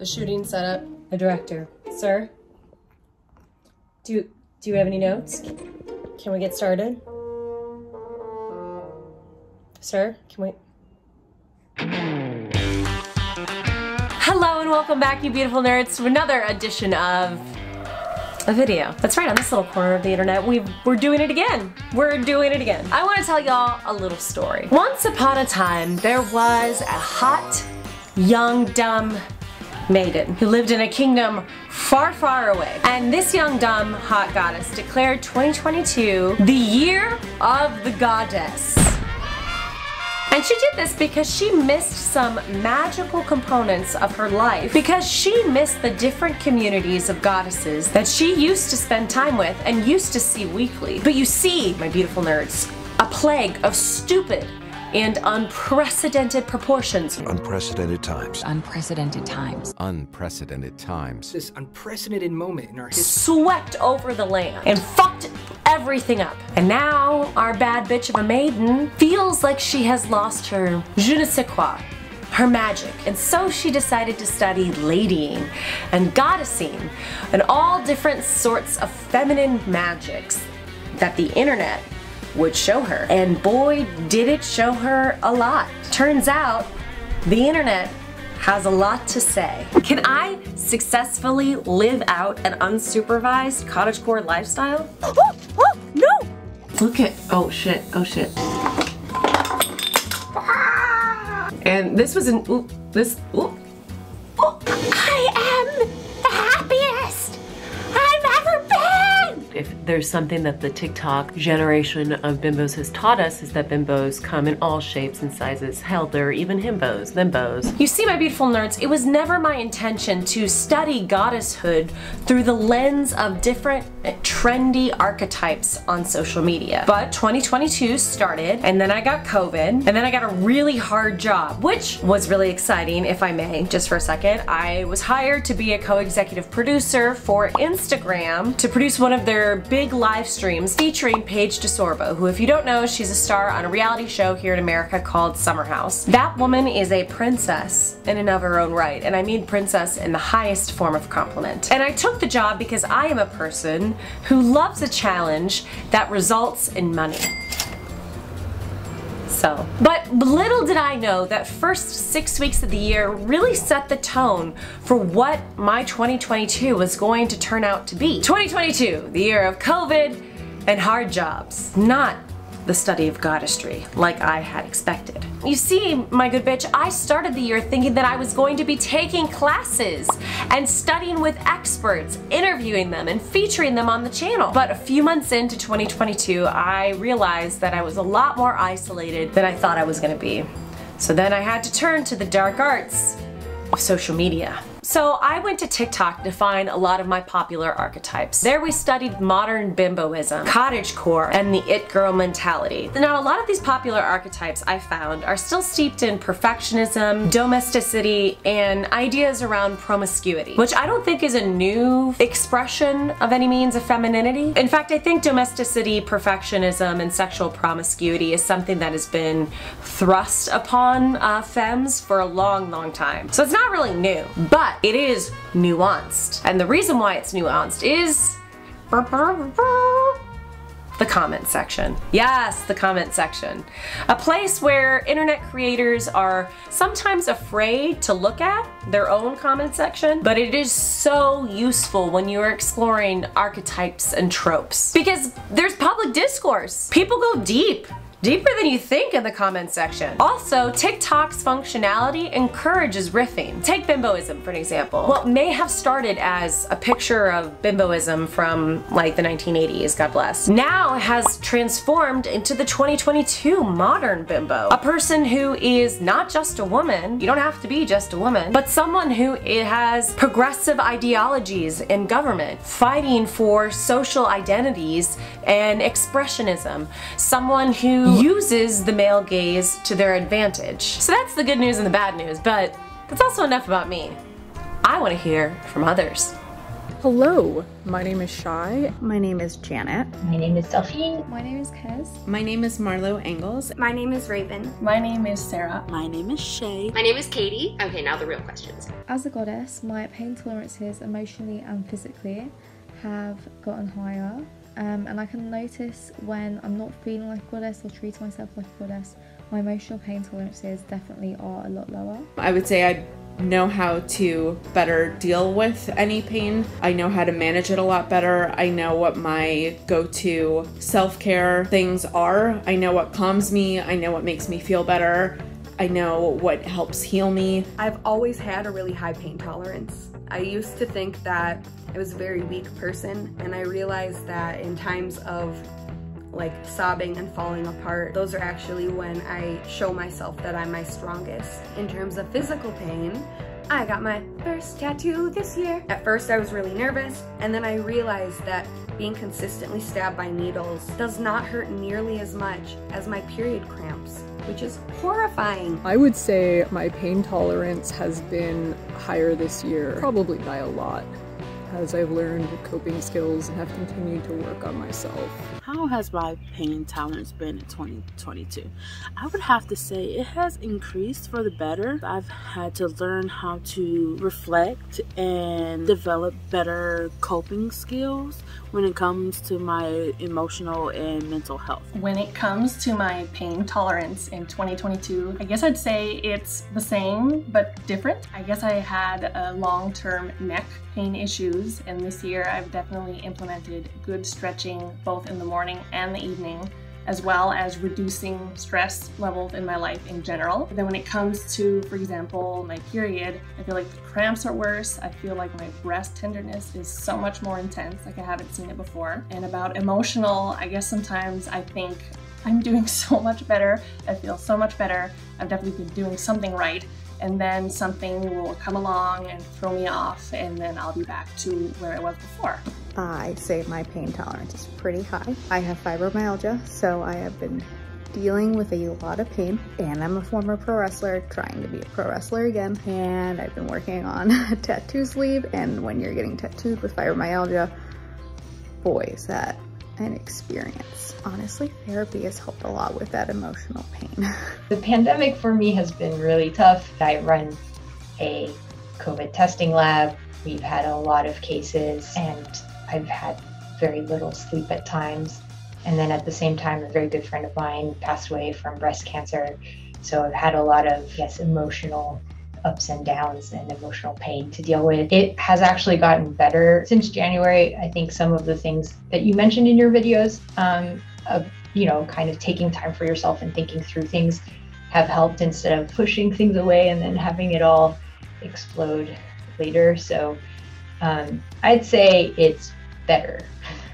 The shooting setup. The director. Sir? Do you have any notes? Can we get started? Sir, can we? Hello and welcome back, you beautiful nerds, to another edition of a video. That's right, on this little corner of the internet, we're doing it again. We're doing it again. I want to tell y'all a little story. Once upon a time, there was a hot, young, dumb maiden who lived in a kingdom far, far away. And this young, dumb, hot goddess declared 2022 the year of the goddess. And she did this because she missed some magical components of her life, because she missed the different communities of goddesses that she used to spend time with and used to see weekly. But you see, my beautiful nerds, a plague of stupid and unprecedented proportions. Unprecedented times. Unprecedented times. Unprecedented times. This unprecedented moment in our history Swept over the land and fucked everything up. And now our bad bitch of a maiden feels like she has lost her je ne sais quoi, her magic. And so she decided to study ladying and goddessing and all different sorts of feminine magics that the internet would show her. And boy, did it show her a lot. Turns out the internet has a lot to say. Can I successfully live out an unsupervised cottagecore lifestyle? No! Look at, oh shit, oh shit. And this was an, I am the happiest I've ever been! If there's something that the TikTok generation of bimbos has taught us, is that bimbos come in all shapes and sizes. Hell, there are even himbos, thembos. You see, my beautiful nerds, it was never my intention to study goddesshood through the lens of different trendy archetypes on social media. But 2022 started, and then I got COVID, and then I got a really hard job, which was really exciting, if I may, just for a second. I was hired to be a co-executive producer for Instagram to produce one of their big live streams featuring Paige DeSorbo, who, if you don't know, she's a star on a reality show here in America called Summer House. That woman is a princess in and of her own right, and I mean princess in the highest form of compliment. And I took the job because I am a person who loves a challenge that results in money. But little did I know that first 6 weeks of the year really set the tone for what my 2022 was going to turn out to be. 2022, the year of COVID and hard jobs, not the study of goddessry like I had expected. You see, my good bitch, I started the year thinking that I was going to be taking classes and studying with experts, interviewing them and featuring them on the channel. But a few months into 2022, I realized that I was a lot more isolated than I thought I was gonna be. So then I had to turn to the dark arts of social media. So I went to TikTok to find a lot of my popular archetypes. There we studied modern bimboism, cottagecore, and the it girl mentality. Now, a lot of these popular archetypes I found are still steeped in perfectionism, domesticity, and ideas around promiscuity, which I don't think is a new expression of any means of femininity. In fact, I think domesticity, perfectionism, and sexual promiscuity is something that has been thrust upon femmes for a long, long time. So it's not really new, but it is nuanced. And the reason why it's nuanced is the comment section. Yes, the comment section. A place where internet creators are sometimes afraid to look at their own comment section, but it is so useful when you're exploring archetypes and tropes. Because there's public discourse. People go deep. Deeper than you think in the comment section. Also, TikTok's functionality encourages riffing. Take bimboism for an example. What may have started as a picture of bimboism from like the 1980s, God bless, now has transformed into the 2022 modern bimbo. A person who is not just a woman, you don't have to be just a woman, but someone who has progressive ideologies in government, fighting for social identities and expressionism. Someone who uses the male gaze to their advantage. So that's the good news and the bad news, but that's also enough about me. I want to hear from others. Hello, my name is Shai. My name is Janet. My name is Delphine. My name is Kez. My name is Marlo Engels. My name is Raven. My name is Sarah. My name is Shay. My name is Katie. Okay, now the real questions. As a goddess, my pain tolerances emotionally and physically have gotten higher. And I can notice when I'm not feeling like a goddess or treating myself like a goddess, my emotional pain tolerances definitely are a lot lower. I would say I know how to better deal with any pain. I know how to manage it a lot better. I know what my go-to self-care things are. I know what calms me. I know what makes me feel better. I know what helps heal me. I've always had a really high pain tolerance. I used to think that I was a very weak person, and I realized that in times of like sobbing and falling apart, those are actually when I show myself that I'm my strongest. In terms of physical pain, I got my first tattoo this year. At first I was really nervous, and then I realized that being consistently stabbed by needles does not hurt nearly as much as my period cramps, which is horrifying. I would say my pain tolerance has been higher this year, probably by a lot, as I've learned coping skills and have continued to work on myself. How has my pain tolerance been in 2022? I would have to say it has increased for the better. I've had to learn how to reflect and develop better coping skills when it comes to my emotional and mental health. When it comes to my pain tolerance in 2022, I guess I'd say it's the same but different. I guess I had a long-term neck pain issues, and this year I've definitely implemented good stretching both in the morning and the evening, as well as reducing stress levels in my life in general. But then when it comes to, for example, my period, I feel like the cramps are worse. I feel like my breast tenderness is so much more intense, like I haven't seen it before. And about emotional, I guess sometimes I think I'm doing so much better. I feel so much better. I've definitely been doing something right. And then something will come along and throw me off, and then I'll be back to where I was before. I'd say my pain tolerance is pretty high. I have fibromyalgia, so I have been dealing with a lot of pain, and I'm a former pro wrestler, trying to be a pro wrestler again, and I've been working on a tattoo sleeve, and when you're getting tattooed with fibromyalgia, boy, is that an experience. Honestly, therapy has helped a lot with that emotional pain. The pandemic for me has been really tough. I run a COVID testing lab. We've had a lot of cases, and I've had very little sleep at times. And then at the same time, a very good friend of mine passed away from breast cancer. So I've had a lot of, yes, emotional ups and downs and emotional pain to deal with. It has actually gotten better since January. I think some of the things that you mentioned in your videos of, you know, kind of taking time for yourself and thinking through things have helped instead of pushing things away and then having it all explode later. So I'd say it's better.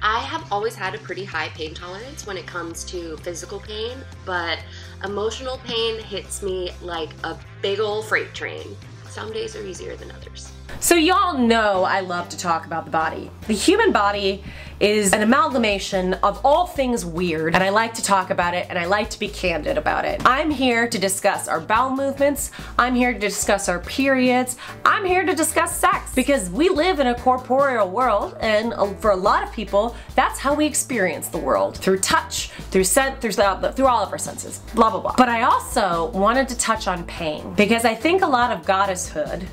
I have always had a pretty high pain tolerance when it comes to physical pain, but emotional pain hits me like a big old freight train. Some days are easier than others. So y'all know I love to talk about the body. The human body is an amalgamation of all things weird, and I like to talk about it, and I like to be candid about it. I'm here to discuss our bowel movements. I'm here to discuss our periods. I'm here to discuss sex, because we live in a corporeal world, and for a lot of people, that's how we experience the world. Through touch, through scent, through all of our senses, blah, blah, blah. But I also wanted to touch on pain, because I think a lot of goddesshood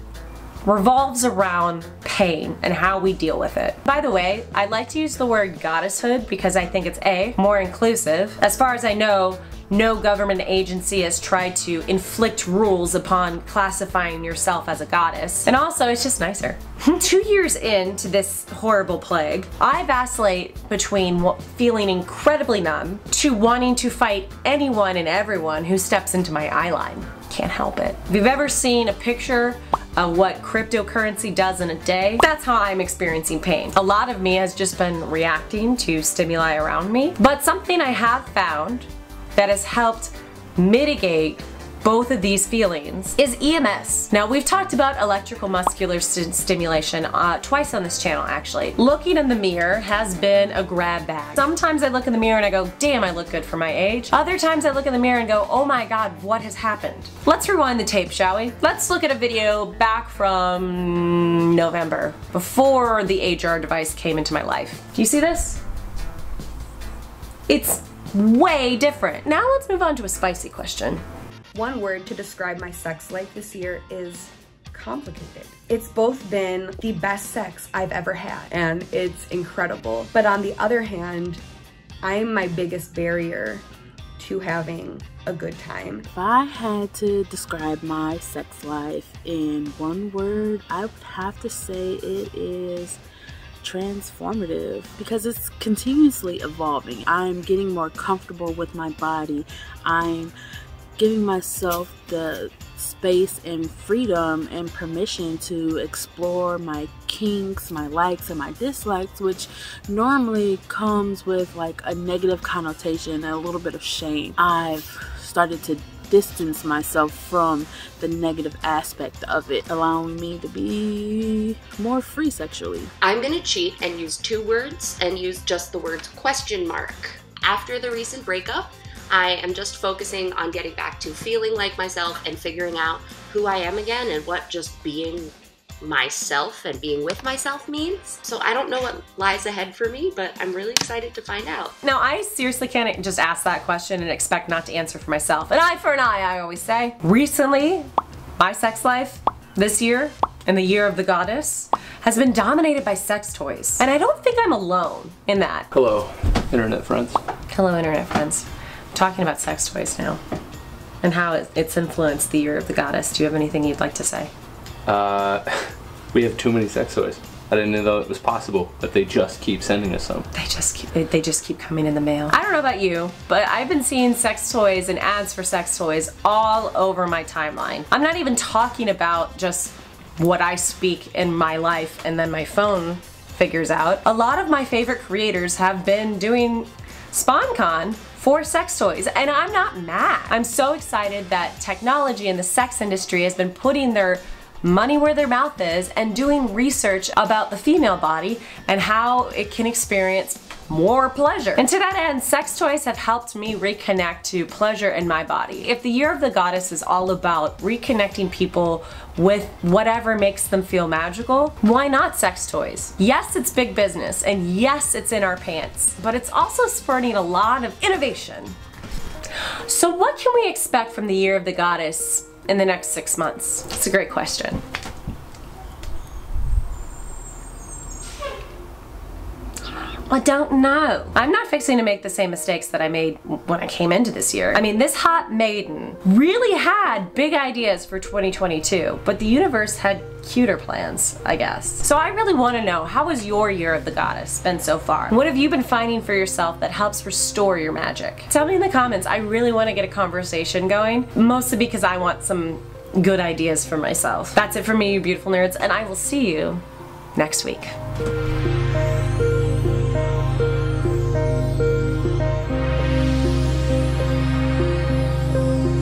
revolves around pain and how we deal with it. By the way, I like to use the word goddesshood because I think it's A, more inclusive. As far as I know, no government agency has tried to inflict rules upon classifying yourself as a goddess. And also, it's just nicer. 2 years into this horrible plague, I vacillate between feeling incredibly numb to wanting to fight anyone and everyone who steps into my eye line. Can't help it. If you've ever seen a picture of what cryptocurrency does in a day, that's how I'm experiencing pain. A lot of me has just been reacting to stimuli around me, but something I have found that has helped mitigate both of these feelings is EMS. Now, we've talked about electrical muscular stimulation twice on this channel, actually. Looking in the mirror has been a grab bag. Sometimes I look in the mirror and I go, damn, I look good for my age. Other times I look in the mirror and go, oh my God, what has happened? Let's rewind the tape, shall we? Let's look at a video back from November, before the HR device came into my life. Do you see this? It's way different. Now let's move on to a spicy question. One word to describe my sex life this year is complicated. It's both been the best sex I've ever had, and it's incredible. But on the other hand, I'm my biggest barrier to having a good time. If I had to describe my sex life in one word, I would have to say it is transformative, because it's continuously evolving. I'm getting more comfortable with my body. I'm giving myself the space and freedom and permission to explore my kinks, my likes and my dislikes, which normally comes with like a negative connotation and a little bit of shame. I've started to distance myself from the negative aspect of it, allowing me to be more free sexually. I'm gonna cheat and use 2 words and use just the words question mark. After the recent breakup, I am just focusing on getting back to feeling like myself and figuring out who I am again and what just being myself and being with myself means. So I don't know what lies ahead for me, but I'm really excited to find out. Now, I seriously can't just ask that question and expect not to answer for myself. An eye for an eye, I always say. Recently, my sex life this year, and the year of the goddess, has been dominated by sex toys. And I don't think I'm alone in that. Hello, internet friends. Hello, internet friends. I'm talking about sex toys now and how it's influenced the year of the goddess. Do you have anything you'd like to say? We have too many sex toys. I didn't know it was possible, but they just keep sending us some. They just keep coming in the mail. I don't know about you, but I've been seeing sex toys and ads for sex toys all over my timeline. I'm not even talking about just what I speak in my life and then my phone figures out. A lot of my favorite creators have been doing SpawnCon for sex toys, and I'm not mad. I'm so excited that technology and the sex industry has been putting their money where their mouth is and doing research about the female body and how it can experience more pleasure. And to that end, sex toys have helped me reconnect to pleasure in my body. If the year of the goddess is all about reconnecting people with whatever makes them feel magical, why not sex toys? Yes, it's big business, and yes, it's in our pants, but it's also spurring a lot of innovation. So what can we expect from the year of the goddess in the next 6 months? It's a great question. I don't know. I'm not fixing to make the same mistakes that I made when I came into this year. I mean, this hot maiden really had big ideas for 2022, but the universe had cuter plans, I guess. So I really want to know, how has your year of the goddess been so far? What have you been finding for yourself that helps restore your magic? Tell me in the comments. I really want to get a conversation going, mostly because I want some good ideas for myself. That's it for me, you beautiful nerds, and I will see you next week.